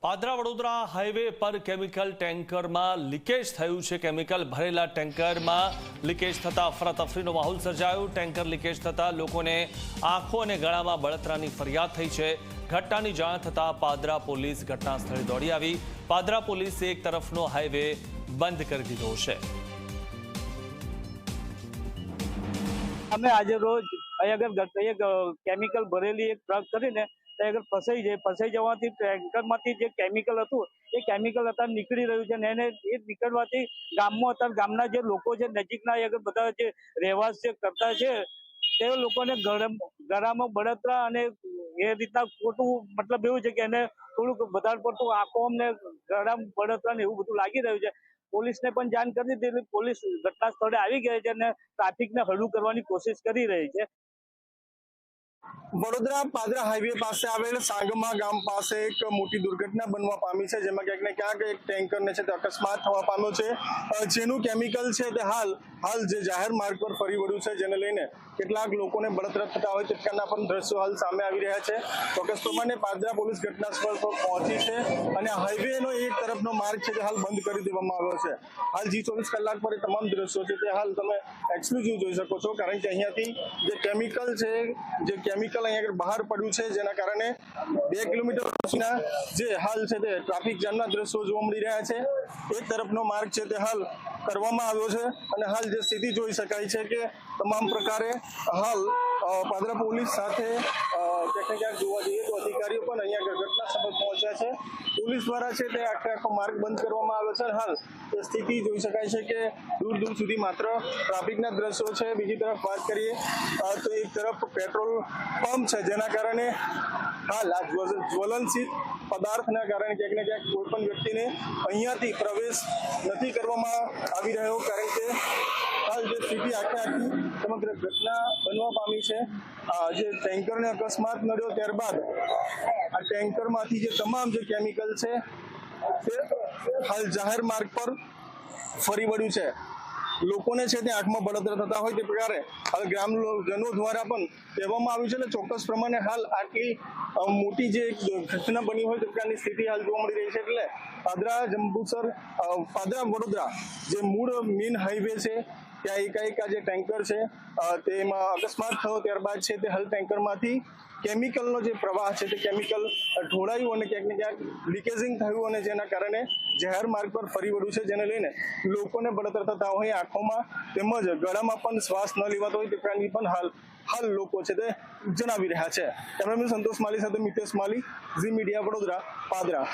Padra Vadodara highway પર chemical ટેન્કરમાં leakage થયું છે। કેમિકલ ભરેલા ટેન્કરમાં લીકેજ થતા અફરાતફરીનો માહોલ સર્જાયો। ટેન્કર લીકેજ થતા લોકોને આંખો અને ગળામાં બળતરાની ફરિયાદ થઈ છે। ઘટનાની જાણ થતા પાદરા પોલીસ ઘટના સ્થળે દોડી આવી। પાદરા પોલીસે એક તરફનો હાઈવે બંધ કરી દીધો છે। અમે આજે રોજ અહીંયા કેમિકલ ભરેલી એક ટ્રક કરીને ફસાઈ જવાથી ટેન્કરમાંથી જે કેમિકલ હતું એ કેમિકલ અત્યારે નીકળી રહ્યું છે, અને એને એ નીકળવાથી ગામના જે લોકો છે, નજીકના બધા જે રહેવાસી કરતા છે, તે લોકોને ગળામાં બળતરા અને એ રીતના ખોટું મતલબ એવું છે કે એને થોડુંક વધારે પડતું આંખો ને ગળામાં બળતરા ને એવું બધું લાગી રહ્યું છે। પોલીસને પણ જાણ કરી દીધી એટલે પોલીસ ઘટના સ્થળે આવી ગઈ છે અને ટ્રાફિકને હળવું કરવાની કોશિશ કરી રહી છે। વડોદરા પાદરા હાઈવે પાસે આવેલ સાંગમા ગામ પાસે એક મોટી દુર્ઘટના બનવા પામી છે, જેમાં ક્યાંક ને ક્યાંક એક ટેન્કરને છે તે અકસ્માત થવા પામ્યો છે, જેનું કેમિકલ છે તે હાલ જે જાહેર માર્ગ પર ફરી વળ્યું છે, જેને લઈને કેટલાક લોકોને બળતરા થતા હોય તેટલાના પણ દ્રશ્યો હાલ સામે આવી રહ્યા છે। ચોક્કસ પ્રમાણે પાદરા પોલીસ ઘટના સ્થળ પર પહોંચી છે અને હાઈવેનો એક તરફનો માર્ગ છે તે હાલ બંધ કરી દેવામાં આવ્યો છે। હાલ G24 કલાક પર તમામ દ્રશ્યો છે તે હાલ તમે એક્સક્લુઝિવ જોઈ શકો છો, કારણ કે અહીંયાથી જે કેમિકલ છે અહીંયા બહાર પડ્યું છે, જેના કારણે 2 કિલોમીટર સુધીના જે હાલ છે તે ટ્રાફિક જામના દ્રશ્યો જોવા મળી રહ્યા છે। એક તરફનો માર્ગ છે તે હાલ કરવામાં આવ્યો છે અને હાલ જે સ્થિતિ જોઈ શકાય છે કે તમામ પ્રકારે હાલ પાદરા પોલીસ સાથે ક્યાંક જોવા જઈએ તો અધિકારીઓ પણ અહીંયા ઘટના સ્થળ પહોંચ્યા છે। પોલીસ દ્વારા છે તે આખો માર્ગ બંધ કરવામાં આવ્યો છે। હાલ એ સ્થિતિ જોઈ શકાય છે કે દૂર સુધી માત્ર ટ્રાફિકના દ્રશ્યો છે। બીજી તરફ વાત કરીએ તો એક તરફ પેટ્રોલ પંપ છે, જેના કારણે હાલ આ જ્વલનશીલ પદાર્થના કારણે ક્યાંક ને ક્યાંક કોઈ પણ વ્યક્તિને અહીંયાથી પ્રવેશ નથી કરવામાં આવી રહ્યો, કારણ કે હાલ જે સ્થિતિ આખી સમગ્ર ઘટના બનવા પામી છે। જે ટેન્કરને અકસ્માત નડ્યો ત્યારબાદ આ ટેન્કરમાંથી જે તમામ જે કેમિકલ છે તે હાલ જાહેર માર્ગ પર ફરી વળ્યું છે। લોકોને છે તે આંખમાં બળતરા થતા હોય તે પ્રકારે હાલ ગ્રામજનો દ્વારા પણ કહેવામાં આવ્યું છે, અને ચોક્કસ પ્રમાણે હાલ આટલી મોટી જે ઘટના બની હોય તે પ્રકારની સ્થિતિ હાલ જોવા મળી રહી છે। એટલે પાદરા વડોદરા જે મૂળ મેઇન હાઈવે છે ત્યાં એકાએક આ જે ટેન્કર છે તેમાં અકસ્માત થયો ત્યારબાદ છે તે હાલ ટેન્કરમાંથી કેમિકલનો જે પ્રવાહ છે તે કેમિકલ ઢોળાયું અને ક્યાંક ને ક્યાંક લીકેજિંગ થયું, અને જેના કારણે જાહેર માર્ગ પર ફરી વળ્યું છે, જેને લઈને લોકોને બળતરા થતા હોય આંખોમાં તેમજ ગળામાં પણ શ્વાસ ન લેવાતો હોય તે પ્રકારની પણ હાલ લોકો છે તે જણાવી રહ્યા છે। કેમેરામેન સંતોષ માલી સાથે મિતેશ માલી, ઝી મીડિયા વડોદરા, પાદરા।